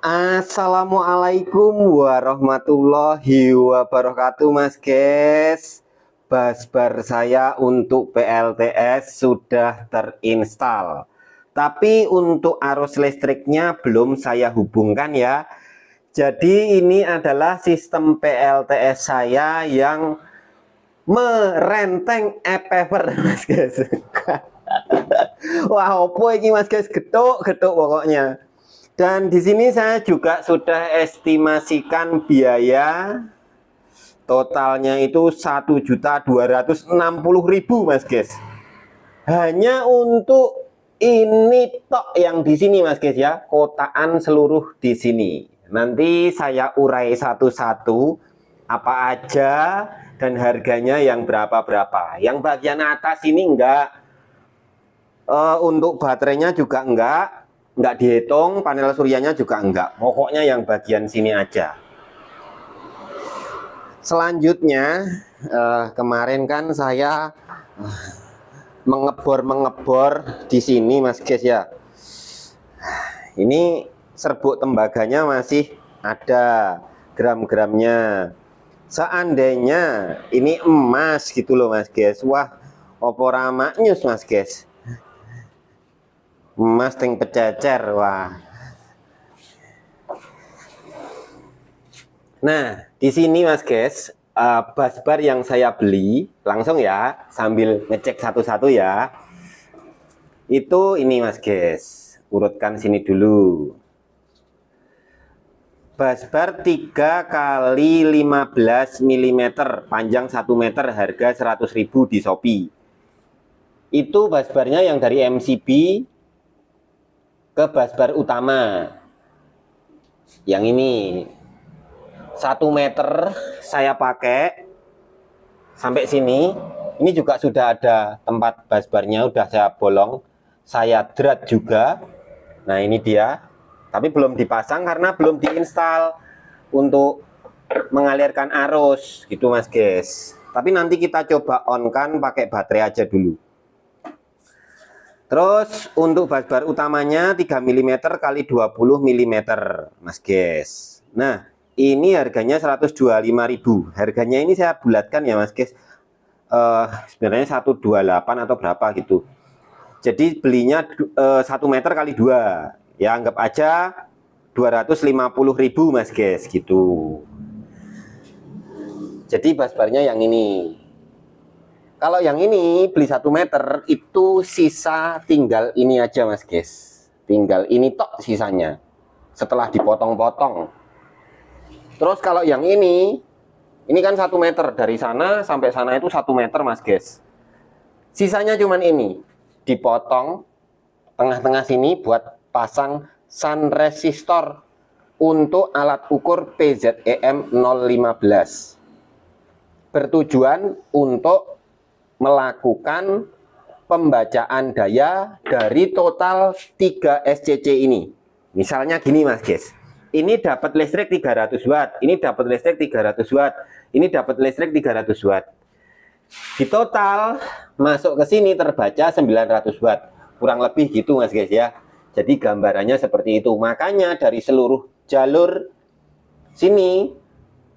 Assalamualaikum warahmatullahi wabarakatuh, Mas Guys. Busbar saya untuk PLTS sudah terinstall, tapi untuk arus listriknya belum saya hubungkan ya. Jadi ini adalah sistem PLTS saya yang merenteng e-paper, Mas Guys. Wah, opo ini Mas Guys, getuk pokoknya. Dan di sini saya juga sudah estimasikan biaya totalnya itu 1.260.000, Mas Guys. Hanya untuk ini tok yang di sini, Mas Guys ya, kotaan seluruh di sini. Nanti saya urai satu-satu apa aja dan harganya yang berapa-berapa. Yang bagian atas ini enggak, untuk baterainya juga enggak dihitung, panel suryanya juga enggak. Pokoknya yang bagian sini aja. Selanjutnya, kemarin kan saya mengebor di sini, Mas Guys ya. Ini serbuk tembaganya masih ada gram-gramnya. Seandainya ini emas gitu loh, Mas Guys. Wah, opora maknyus, Mas Guys. Emas ting pececer, wah. Nah, di sini Mas Guys, busbar yang saya beli langsung ya, sambil ngecek satu-satu ya. Itu ini Mas Guys, urutkan sini dulu. Busbar 3 kali 15 mm, panjang 1 meter, harga 100.000 di Shopee. Itu busbarnya yang dari MCB ke busbar utama. Yang ini 1 meter saya pakai sampai sini. Ini juga sudah ada tempat busbarnya, udah saya bolong, saya drat juga. Nah ini dia, tapi belum dipasang karena belum diinstal untuk mengalirkan arus gitu, Mas Guys. Tapi nanti kita coba on kan pakai baterai aja dulu. Terus untuk busbar utamanya 3 mm kali 20 mm, Mas Guys. Nah, ini harganya 125.000. Harganya ini saya bulatkan ya, Mas Guys. Sebenarnya 128 atau berapa gitu. Jadi belinya 1 meter kali 2. Ya anggap aja 250.000, Mas Guys, gitu. Jadi busbarnya yang ini. Kalau yang ini beli 1 meter itu sisa tinggal ini aja, Mas Guys. Tinggal ini tok sisanya setelah dipotong-potong. Terus kalau yang ini kan 1 meter, dari sana sampai sana itu 1 meter, Mas Guys. Sisanya cuman ini dipotong tengah-tengah sini buat pasang sun resistor untuk alat ukur PZEM 015. Bertujuan untuk melakukan pembacaan daya dari total 3 SCC ini. Misalnya gini, Mas Guys. Ini dapat listrik 300 watt, ini dapat listrik 300 watt, ini dapat listrik 300 watt. Di total masuk ke sini terbaca 900 watt. Kurang lebih gitu, Mas Guys ya. Jadi gambarannya seperti itu. Makanya dari seluruh jalur sini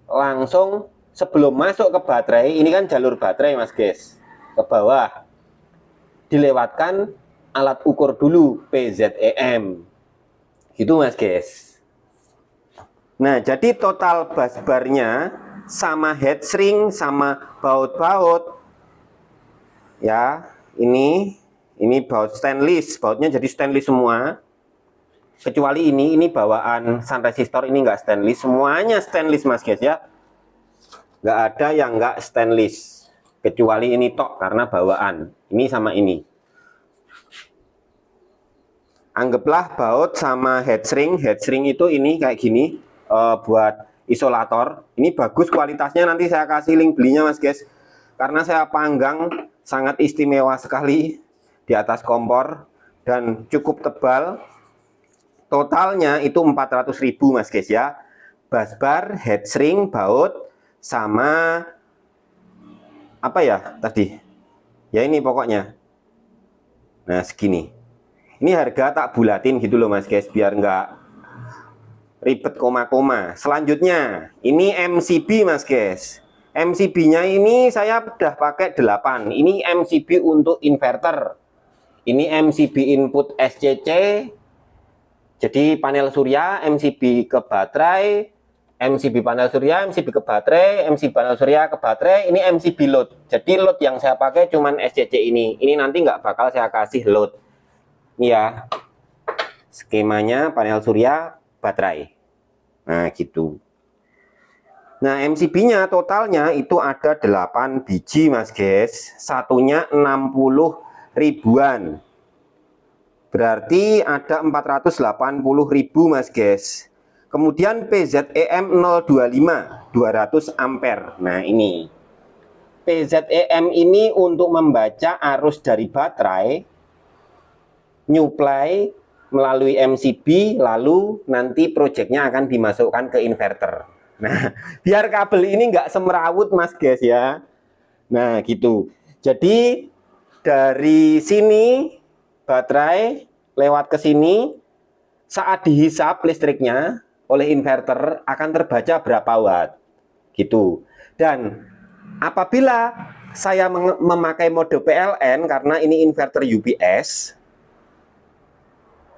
langsung sebelum masuk ke baterai, ini kan jalur baterai, Mas Guys. Ke bawah dilewatkan alat ukur dulu PZEM gitu, Mas Guys. Nah jadi total busbarnya sama headshrink sama baut-baut ya, ini baut stainless, bautnya jadi stainless semua kecuali ini bawaan sun resistor, ini enggak stainless, semuanya stainless, Mas Guys ya. Nggak ada yang enggak stainless kecuali ini tok karena bawaan ini sama ini. Anggaplah baut sama headshrink itu ini kayak gini, buat isolator. Ini bagus kualitasnya, nanti saya kasih link belinya, Mas Guys, karena saya panggang sangat istimewa sekali di atas kompor dan cukup tebal. Totalnya itu 400.000, Mas Guys ya. Busbar, headshrink, baut sama apa ya tadi ya, ini pokoknya. Nah segini, ini harga tak bulatin gitu loh, Mas Guys, biar nggak ribet koma-koma. Selanjutnya ini MCB mas guys. MCB-nya ini saya udah pakai 8. Ini MCB untuk inverter. Ini MCB input SCC. Jadi panel surya, MCB ke baterai, MCB panel surya, MCB ke baterai, MCB panel surya ke baterai. Ini MCB load. Jadi load yang saya pakai cuman SCC ini. Ini nanti nggak bakal saya kasih load. Ini ya skemanya panel surya, baterai. Nah gitu. Nah MCB-nya totalnya itu ada 8 biji mas guys. Satunya 60 ribuan. Berarti ada 480.000 mas guys. Kemudian PZEM 025 200 ampere. Nah ini PZEM ini untuk membaca arus dari baterai, nyuplai melalui MCB, lalu nanti projectnya akan dimasukkan ke inverter. Nah biar kabel ini nggak semrawut mas guys ya. Nah gitu. Jadi dari sini baterai lewat ke sini, saat dihisap listriknya oleh inverter akan terbaca berapa watt gitu. Dan apabila saya memakai mode PLN karena ini inverter UPS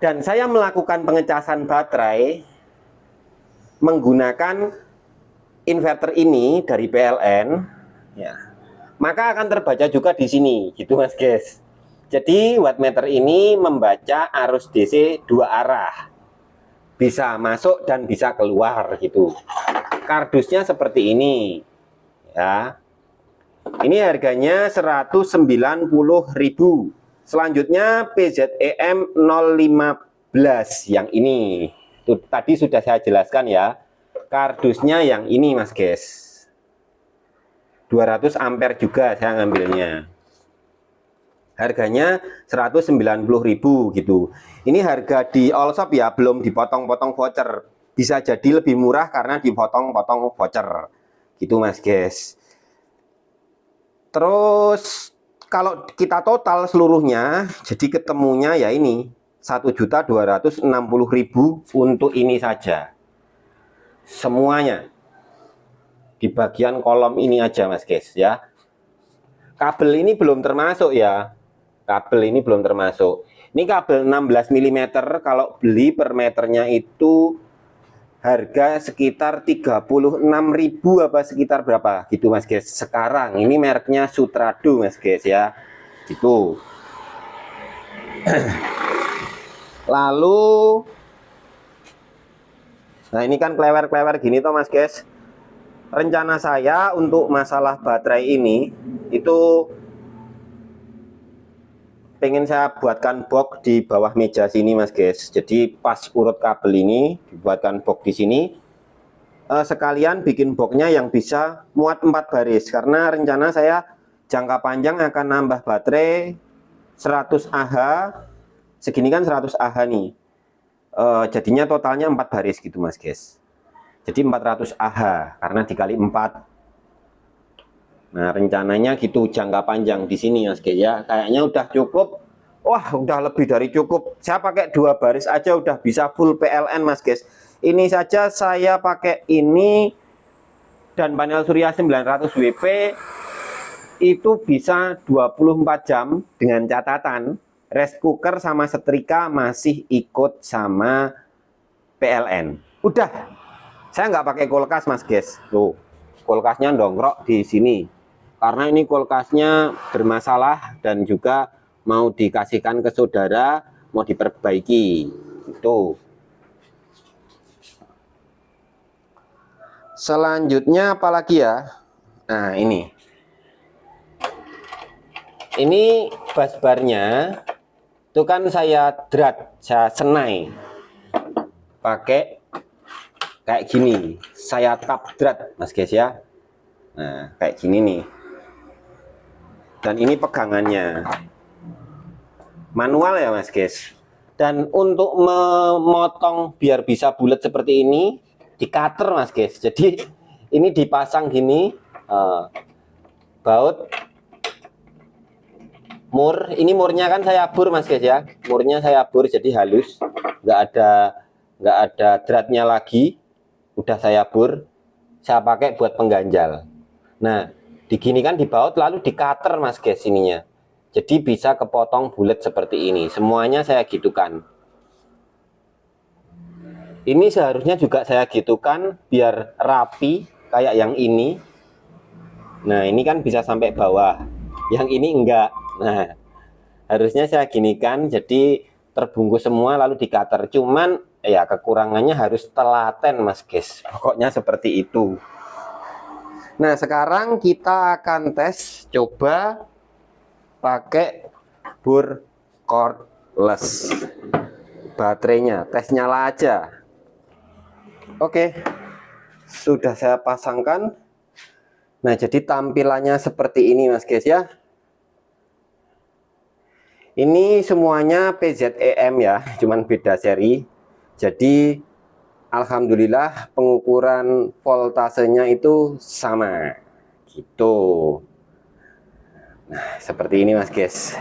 dan saya melakukan pengecasan baterai menggunakan inverter ini dari PLN ya, maka akan terbaca juga di sini gitu mas guys. Jadi wattmeter ini membaca arus DC 2 arah, bisa masuk dan bisa keluar gitu. Kardusnya seperti ini ya. Ini harganya 190.000. Selanjutnya PZEM 015 yang ini. Itu tadi sudah saya jelaskan ya. Kardusnya yang ini mas guys. 200 ampere juga saya ngambilnya. Harganya 190.000 gitu. Ini harga di all shop ya, belum dipotong-potong voucher. Bisa jadi lebih murah karena dipotong-potong voucher. Gitu mas guys. Terus kalau kita total seluruhnya, jadi ketemunya ya ini 1.260.000 untuk ini saja. Semuanya. Di bagian kolom ini aja mas guys ya. Kabel ini belum termasuk ya. Kabel ini belum termasuk. Ini kabel 16 mm kalau beli per meternya itu harga sekitar 36.000 apa sekitar berapa gitu mas guys. Sekarang ini mereknya Sutrado mas guys ya. Gitu. Lalu nah ini kan klewer-klewer gini toh mas guys. Rencana saya untuk masalah baterai ini itu pengen saya buatkan box di bawah meja sini mas guys. Jadi pas urut kabel ini dibuatkan box di sini. Sekalian bikin boxnya yang bisa muat 4 baris. Karena rencana saya jangka panjang akan nambah baterai 100 Ah. Segini kan 100 Ah nih. Jadinya totalnya 4 baris gitu mas guys. Jadi 400 Ah karena dikali 4. Nah rencananya gitu jangka panjang di sini mas guys ya. Kayaknya udah cukup. Wah udah lebih dari cukup. Saya pakai 2 baris aja udah bisa full PLN mas guys. Ini saja saya pakai ini dan panel surya 900 WP itu bisa 24 jam dengan catatan rice cooker sama setrika masih ikut sama PLN. Udah. Saya nggak pakai kulkas mas guys. Tuh kulkasnya dongkrok di sini. Karena ini kulkasnya bermasalah dan juga mau dikasihkan ke saudara, mau diperbaiki. Itu. Selanjutnya apalagi ya? Nah ini. Ini busbarnya itu kan saya drat, saya senai. Pakai kayak gini. Saya tap drat mas guys ya. Nah kayak gini nih. Dan ini pegangannya manual ya mas guys. Dan untuk memotong biar bisa bulat seperti ini di cutter mas guys. Jadi ini dipasang gini baut mur. Ini murnya kan saya bur mas guys ya. Murnya saya bur jadi halus, nggak nggak ada dratnya lagi, udah saya bor, saya pakai buat pengganjal. Nah, diginikan di baut lalu di cutter mas guys ininya, jadi bisa kepotong bulat seperti ini. Semuanya saya gitukan. Ini seharusnya juga saya gitukan biar rapi kayak yang ini. Nah, ini kan bisa sampai bawah, yang ini enggak. Nah, harusnya saya ginikan jadi terbungkus semua lalu di cutter. Cuman ya kekurangannya harus telaten mas guys, pokoknya seperti itu. Nah, sekarang kita akan tes, coba pakai bor cordless. Baterainya tes nyala aja. Oke, sudah saya pasangkan. Nah, jadi tampilannya seperti ini mas guys ya. Ini semuanya PZEM ya, cuman beda seri. Jadi alhamdulillah pengukuran voltasenya itu sama gitu. Nah, seperti ini mas guys.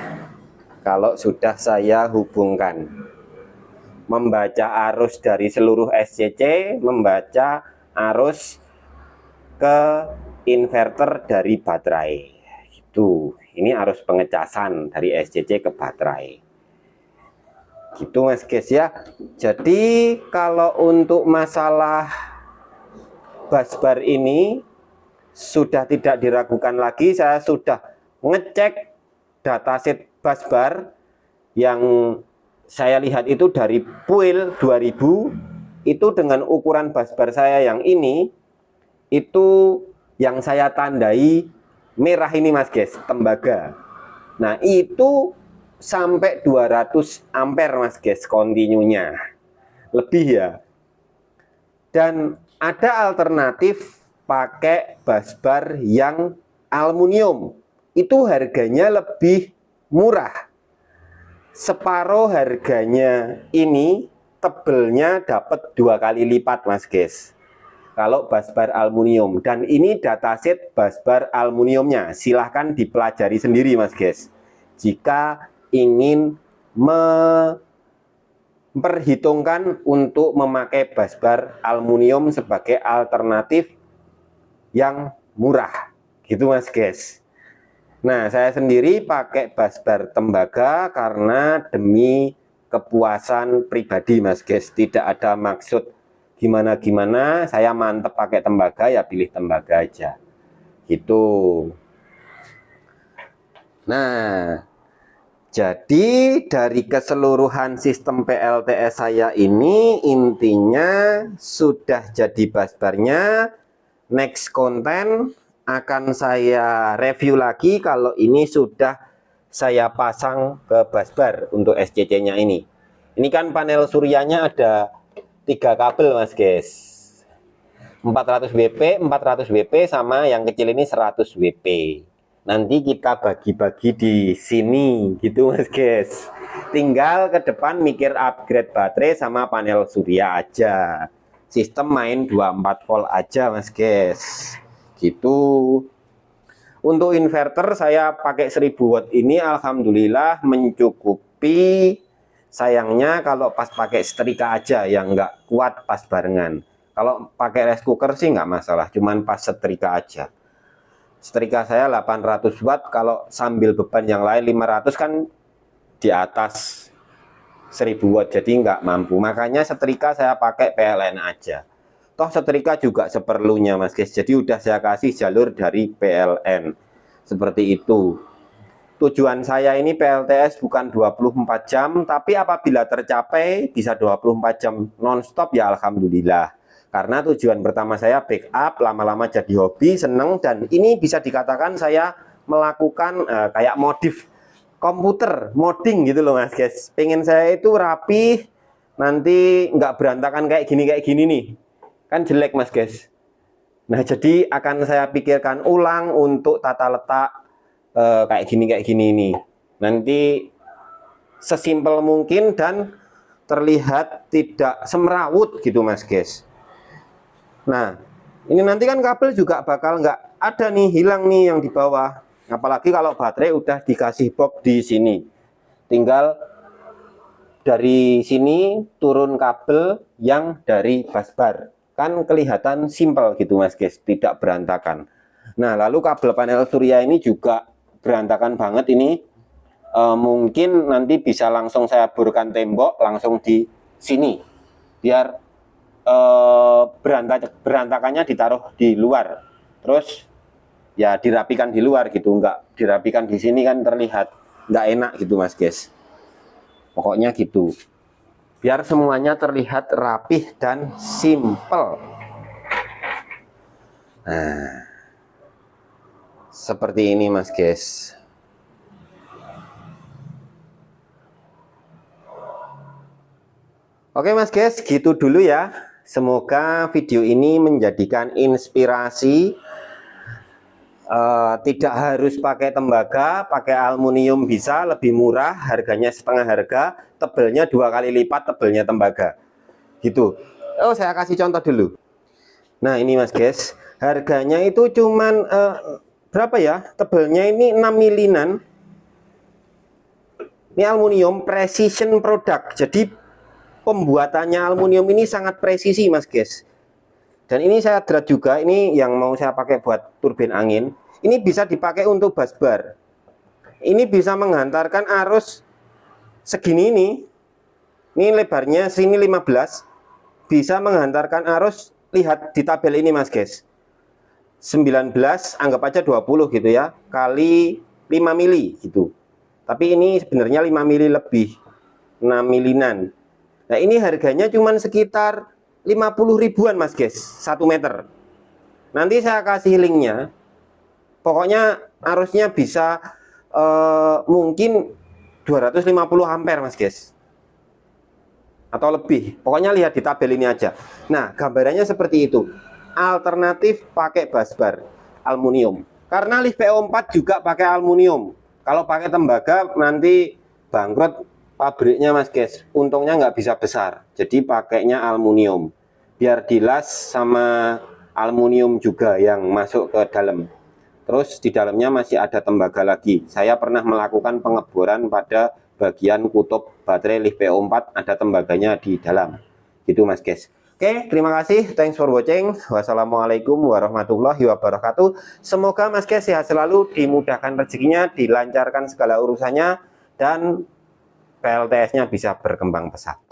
Kalau sudah saya hubungkan, membaca arus dari seluruh SCC, membaca arus ke inverter dari baterai gitu. Ini arus pengecasan dari SCC ke baterai gitu mas guys ya. Jadi kalau untuk masalah busbar ini sudah tidak diragukan lagi. Saya sudah ngecek datasheet busbar yang saya lihat itu dari Puil 2000, itu dengan ukuran busbar saya yang ini, itu yang saya tandai merah ini mas guys, tembaga. Nah itu sampai 200 ampere mas guys kontinunya, lebih ya. Dan ada alternatif pakai busbar yang aluminium, itu harganya lebih murah, separuh harganya ini, tebelnya dapat 2 kali lipat mas guys kalau busbar aluminium. Dan ini datasheet busbar aluminiumnya, silahkan dipelajari sendiri mas guys jika ingin memperhitungkan untuk memakai busbar aluminium sebagai alternatif yang murah gitu mas guys. Nah, saya sendiri pakai busbar tembaga karena demi kepuasan pribadi mas guys, tidak ada maksud gimana-gimana. Saya mantep pakai tembaga, ya pilih tembaga aja gitu. Nah, jadi dari keseluruhan sistem PLTS saya ini intinya sudah jadi busbarnya. Next konten akan saya review lagi kalau ini sudah saya pasang ke busbar untuk SCC-nya ini. Ini kan panel suryanya ada 3 kabel mas guys, 400 WP, 400 WP sama yang kecil ini 100 WP. Nanti kita bagi-bagi di sini gitu mas guys. Tinggal ke depan mikir upgrade baterai sama panel surya aja. Sistem main 24 volt aja mas guys gitu. Untuk inverter saya pakai 1000 watt ini alhamdulillah mencukupi. Sayangnya kalau pas pakai setrika aja yang nggak kuat pas barengan. Kalau pakai rice cooker sih nggak masalah, cuman pas setrika aja. Setrika saya 800 watt, kalau sambil beban yang lain 500 kan di atas 1000 watt, jadi nggak mampu. Makanya setrika saya pakai PLN aja. Toh setrika juga seperlunya mas guys, jadi udah saya kasih jalur dari PLN seperti itu. Tujuan saya ini PLTS bukan 24 jam, tapi apabila tercapai bisa 24 jam nonstop ya alhamdulillah. Karena tujuan pertama saya backup, lama-lama jadi hobi, seneng, dan ini bisa dikatakan saya melakukan kayak modif komputer, modding gitu loh mas guys. Pengen saya itu rapi, nanti nggak berantakan kayak gini nih. Kan jelek mas guys. Nah jadi akan saya pikirkan ulang untuk tata letak kayak gini nih. Nanti sesimpel mungkin dan terlihat tidak semrawut gitu mas guys. Nah ini nanti kan kabel juga bakal nggak ada nih, hilang nih yang di bawah. Apalagi kalau baterai udah dikasih box di sini, tinggal dari sini turun kabel yang dari busbar. Kan kelihatan simpel gitu Mas guys, tidak berantakan. Nah, lalu kabel panel surya ini juga berantakan banget ini. Mungkin nanti bisa langsung saya burkan tembok langsung di sini. Biar berantakannya ditaruh di luar. Terus ya dirapikan di luar gitu, nggak dirapikan di sini kan terlihat nggak enak gitu Mas guys. Pokoknya gitu, biar semuanya terlihat rapih dan simple. Nah, seperti ini Mas guys. Oke Mas guys, gitu dulu ya. Semoga video ini menjadikan inspirasi. Tidak harus pakai tembaga, pakai aluminium bisa, lebih murah, harganya setengah harga, tebelnya 2 kali lipat tebelnya tembaga gitu. Oh, saya kasih contoh dulu. Nah ini Mas guys, harganya itu cuman berapa ya, tebelnya ini 6 milinan. Ini aluminium precision product, jadi pembuatannya aluminium ini sangat presisi Mas guys. Dan ini saya drat juga, ini yang mau saya pakai buat turbin angin. Ini bisa dipakai untuk busbar. Ini bisa menghantarkan arus segini ini. Ini lebarnya sini 15. Bisa menghantarkan arus, lihat di tabel ini Mas guys. 19, anggap aja 20 gitu ya, kali 5 mili gitu. Tapi ini sebenarnya 5 mili lebih, 6 milinan. Nah ini harganya cuman sekitar 50 ribuan Mas guys, 1 meter. Nanti saya kasih linknya. Pokoknya arusnya bisa mungkin 250 ampere Mas guys, atau lebih. Pokoknya lihat di tabel ini aja. Nah gambarannya seperti itu. Alternatif pakai busbar aluminium. Karena lift PO4 juga pakai aluminium. Kalau pakai tembaga nanti bangkrut pabriknya Mas guys, untungnya nggak bisa besar, jadi pakainya aluminium biar dilas sama aluminium juga yang masuk ke dalam. Terus di dalamnya masih ada tembaga lagi. Saya pernah melakukan pengeboran pada bagian kutub baterai lift PO4, ada tembaganya di dalam gitu Mas guys. Oke, terima kasih, thanks for watching. Wassalamualaikum warahmatullahi wabarakatuh. Semoga Mas guys sehat selalu, dimudahkan rezekinya, dilancarkan segala urusannya, dan PLTS-nya bisa berkembang pesat.